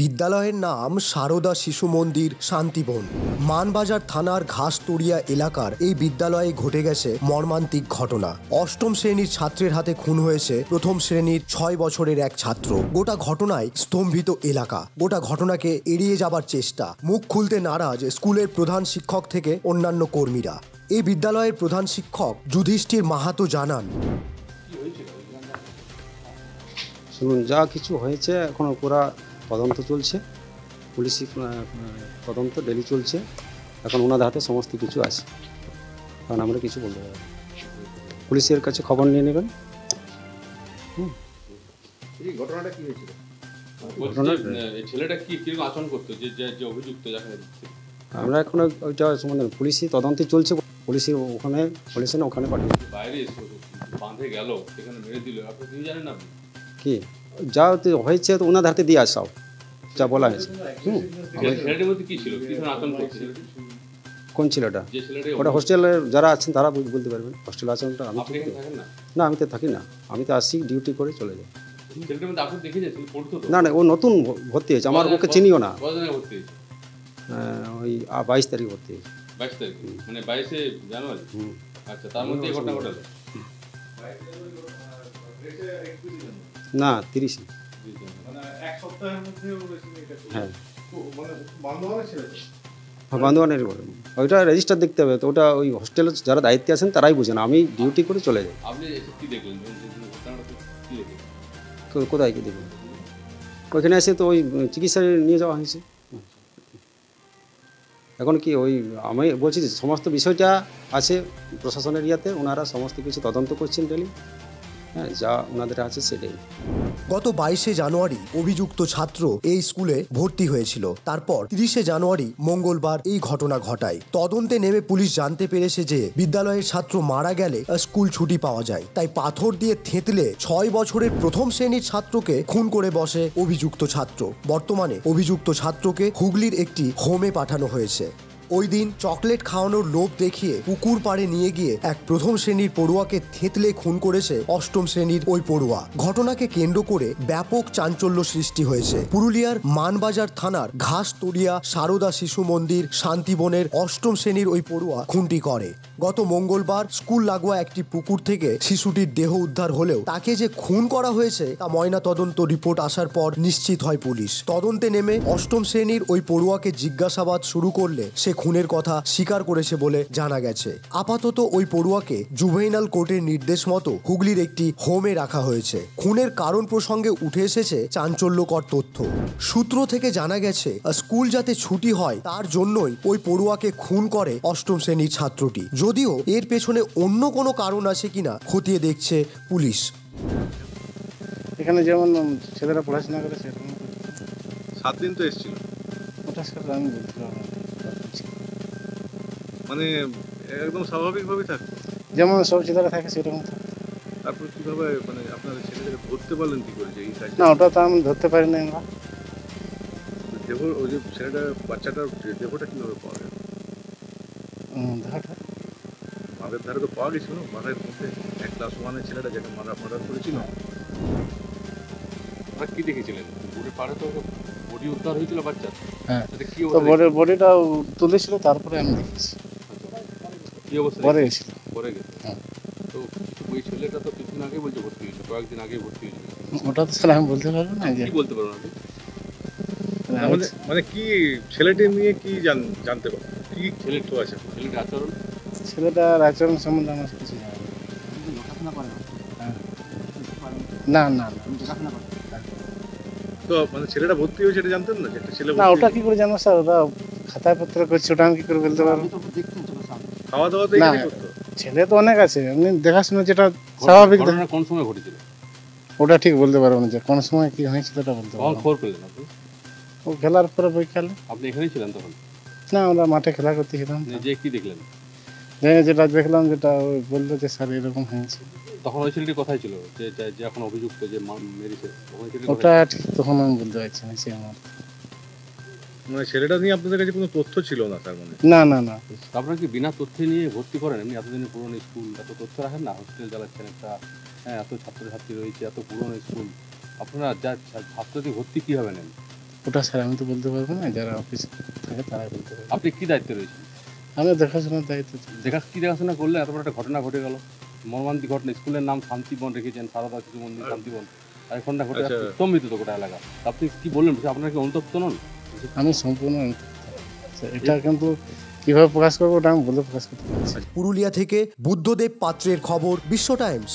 বিদ্যালয়ের নাম সারদা শিশু মন্দির শান্তিবন। মানবাজার থানার ঘাসতড়িয়া এলাকার এই বিদ্যালয়ে ঘটে গেছে মর্মান্তিক ঘটনা। অষ্টম শ্রেণীর ছাত্রের হাতে খুন হয়েছে প্রথম শ্রেণীর 6 বছরের এক ছাত্র। গোটা ঘটনায় স্তম্ভিত এলাকা। গোটা ঘটনাকে এড়িয়ে যাবার চেষ্টা, মুখ খুলতে নারাজ স্কুলের প্রধান শিক্ষক থেকে অন্যান্য কর্মীরা। এই বিদ্যালয়ের প্রধান শিক্ষক যুধিষ্ঠির মাহাতো জানান, শুনুন, যা কিছু হয়েছে এখন পুরা তদন্ত চলছে, পুলিশি তদন্ত ডেলি চলছে। এখন ওনাদের হাতে সমস্ত কিছু আছে, কারণ আমরা কিছু বলতে পারি। পুলিশের কাছে খবর নিয়ে নেবেন। ঘটনাটা কি হয়েছিল? ছেলেটা কি কিরকম আচরণ করতো যে অভিযুক্ত? আমরা এখন ওইটা মানে পুলিশি তদন্তে চলছে। পুলিশের ওখানে পুলিশে না ওখানে পাঠিয়ে বাইরে বাঁধে গেল, সেখানে মেরে দিল, আপনি কি জানেন? আপনি কি যা হয়েছে তো ওনাদের হাতে দিয়ে আসাও, যা বলা হয়েছে। ছেলেটার মধ্যে কি ছিল? কি ধরনের আচরণ করছিল? কোন ছেলেটা? ওটা হোস্টেলের যারা আছেন তারা বলতে পারবেন। হোস্টেল আচরণটা আমি না, আমি তো থাকি না, আমি তো আসি ডিউটি করে চলে যাই। না না, ও নতুন ভর্তি হয়েছে, আমার ওকে চিনিও না। ওই 22 তারিখ ভর্তি হয়েছে। 22 তারিখ মানে 22শে জানুয়ারি। আচ্ছা, তার মধ্যে এই ঘটনা ঘটালো? না, 30 মানে এক সপ্তাহের মধ্যে হ্যাঁ, মানে বান্ধবানের ছিল। বান্ধবানের ওইটা রেজিস্টার দেখতে হবে। তো ওটা ওই হোস্টেলের যারা দায়িত্বে আছেন তারাই বুঝেন, আমি ডিউটি করে চলে যাই। আপনি কি দেখলেন? কোথায় কি দেখবেন? ওইখানে এসে তো ওই চিকিৎসায় নিয়ে যাওয়া হয়েছে। এখন কি ওই আমি বলছি যে সমস্ত বিষয়টা আছে প্রশাসনের ইয়াতে, ওনারা সমস্ত কিছু তদন্ত করছেন ডেলি। হ্যাঁ, যা ওনাদের আছে সেটাই। গত 22শে জানুয়ারি অভিযুক্ত ছাত্র এই স্কুলে ভর্তি হয়েছিল। তারপর 30শে জানুয়ারি মঙ্গলবার এই ঘটনা ঘটায়। তদন্তে নেমে পুলিশ জানতে পেরেছে যে বিদ্যালয়ের ছাত্র মারা গেলে স্কুল ছুটি পাওয়া যায়, তাই পাথর দিয়ে থেঁতলে 6 বছরের প্রথম শ্রেণীর ছাত্রকে খুন করে বসে অভিযুক্ত ছাত্র। বর্তমানে অভিযুক্ত ছাত্রকে হুগলির একটি হোমে পাঠানো হয়েছে। ওই দিন চকলেট খাওয়ানোর লোভ দেখিয়ে পুকুর পাড়ে নিয়ে গিয়ে এক প্রথম শ্রেণীর পড়ুয়াকে থেঁতলে খুন করেছে অষ্টম শ্রেণীর ওই পড়ুয়া। ঘটনাকে কেন্দ্র করে ব্যাপক চাঞ্চল্য সৃষ্টি হয়েছে। পুরুলিয়ার মানবাজার থানার ঘাসতড়িয়া সারদা শিশু মন্দির শান্তিবনের অষ্টম শ্রেণীর ওই পড়ুয়া খুনটি করে। গত মঙ্গলবার স্কুল লাগোয়া একটি পুকুর থেকে শিশুটির দেহ উদ্ধার হলেও তাকে যে খুন করা হয়েছে তা ময়না তদন্ত রিপোর্ট আসার পর নিশ্চিত হয় পুলিশ। তদন্তে নেমে অষ্টম শ্রেণীর ওই পড়ুয়াকে জিজ্ঞাসাবাদ শুরু করলে সে খুনের কথা স্বীকার করেছে বলে জানা গেছে। আপাতত ওই পড়ুয়াকে জুভেনাইল কোর্টের নির্দেশ মতো হুগলির একটি হোমে রাখা হয়েছে। খুনের কারণ প্রসঙ্গে উঠে এসেছে চাঞ্চল্যকর তথ্য। সূত্র থেকে জানা গেছে স্কুল যাতে ছুটি হয় তার জন্যই ওই পড়ুয়াকে খুন করে অষ্টম শ্রেণীর ছাত্রটি। যদিও এর পেছনে অন্য কোনো কারণ আছে কিনা খতিয়ে দেখছে পুলিশ। এখানে যেমন ছেলেরা পড়াশোনা করে সেরকম 7 দিন তো এসেছিল। ওটা সেটা আমি বলতে পারবো না। মানে একদম স্বাভাবিকভাবে থাকতো, যেমন সব ছেলেরা থাকে সেরকম থাকতো। তারপর কিভাবে মানে আপনারা ছেলেদেরকে ধরতে পারলেন কি করে যে এই কাজ? না, ওটা তো আমি ধরতে পারি না। আমরা দেহ, ওই যে ছেলেটা বাচ্চাটার দেহটা কিভাবে পাওয়া গেল? মাঠের ধারে তো পাওয়া গেছিল, মাঠের মধ্যে এক ক্লাস 1-এর ছেলেটা যাকে মার্ডার করেছিল। আপনারা কি দেখেছিলেন? বুড়ি পাড়ে তো বডি উদ্ধার হয়েছিল বাচ্চা। হ্যাঁ, তো বডিটা তুলেছিল, তারপরে আমি দেখেছি। কি অবস্থা পরে গেছিল? পরে গেছে। হ্যাঁ, তো ওই ছেলেটা তো কিছুদিন আগে বলছে ভর্তি হয়েছে, কয়েকদিন আগে ভর্তি হয়েছিল। ওটা তো স্যার আমি বলতে পারবো না। কি বলতে পারবো না? মানে কি ছেলেটি নিয়ে কি জানতে পারো? কি ছেলে তো আছে, ছেলেটার আচরণ, ছেলেটার আচরণ সম্বন্ধে আমার কিছু জানা না। না, তো মানে ছেলেটা ভর্তি হয়েছে এটা জানতেন না? একটা ছেলে না, ওটা কি করে জানো স্যার? ওরা খাতায় পত্র করছে, ওটা আমি কি করে বলতে পারবো? খাওয়া দাওয়া তো এখানেই করতো। ছেলে তো অনেক আছে, এমনি দেখাশোনা যেটা স্বাভাবিক। ঘটনা কোন সময় ঘটেছিল ওটা ঠিক বলতে পারবো না, যে কোন সময় কি হয়েছিল ওটা বলতে পারবো না। খবর পেলেন আপনি? ও খেলার পরে বই খেলে। আপনি এখানেই ছিলেন তখন? না, আমরা মাঠে খেলা করতে গেলাম। যে কি দেখলেন? যেটা দেখলাম, যেটা ওই বললো যে স্যার এরকম হয়েছে। তখন ওই ছেলেটি কথাই ছিল যে এখন অভিযুক্ত যে মেরেছে, ওটা ঠিক তখন আমি বলতে পারছি না। সে আমার মানে ছেলেটা নিয়ে আপনাদের কাছে কোনো তথ্য ছিল না তার মানে? না না না। আপনারা কি বিনা তথ্যে নিয়ে ভর্তি করেন? এমনি এতদিনের পুরনো স্কুল, এত তথ্য রাখেন না? হোস্টেল চালাচ্ছেন একটা, হ্যাঁ, এত ছাত্রছাত্রী রয়েছে, এত পুরনো স্কুল, আপনারা যা ছাত্রছাত্রী ভর্তি কীভাবে নেন? ওটা স্যার আমি তো বলতে পারবো না, যারা অফিস থাকে তারা বলতে পারবে। আপনি কি দায়িত্বে রয়েছেন? আমি দেখাশোনার দায়িত্ব ছিল। দেখাশোনা করলে এত বড় একটা ঘটনা ঘটে গেল, মর্মান্তিক ঘটনা। স্কুলের নাম শান্তিবন রেখেছেন, সারদা শিশু মন্দির শান্তিবন, আর ঘটনা ঘটে স্তম্ভিত তো গোটা এলাকা। আপনি কি বললেন, আপনার কি অনুতপ্ত নন? আমি সম্পূর্ণ এটা কিন্তু কিভাবে প্রকাশ করবো ওটা আমি বলে প্রকাশ করতে পারছি। পুরুলিয়া থেকে বুদ্ধদেব পাত্রের খবর, বিশ্ব টাইমস।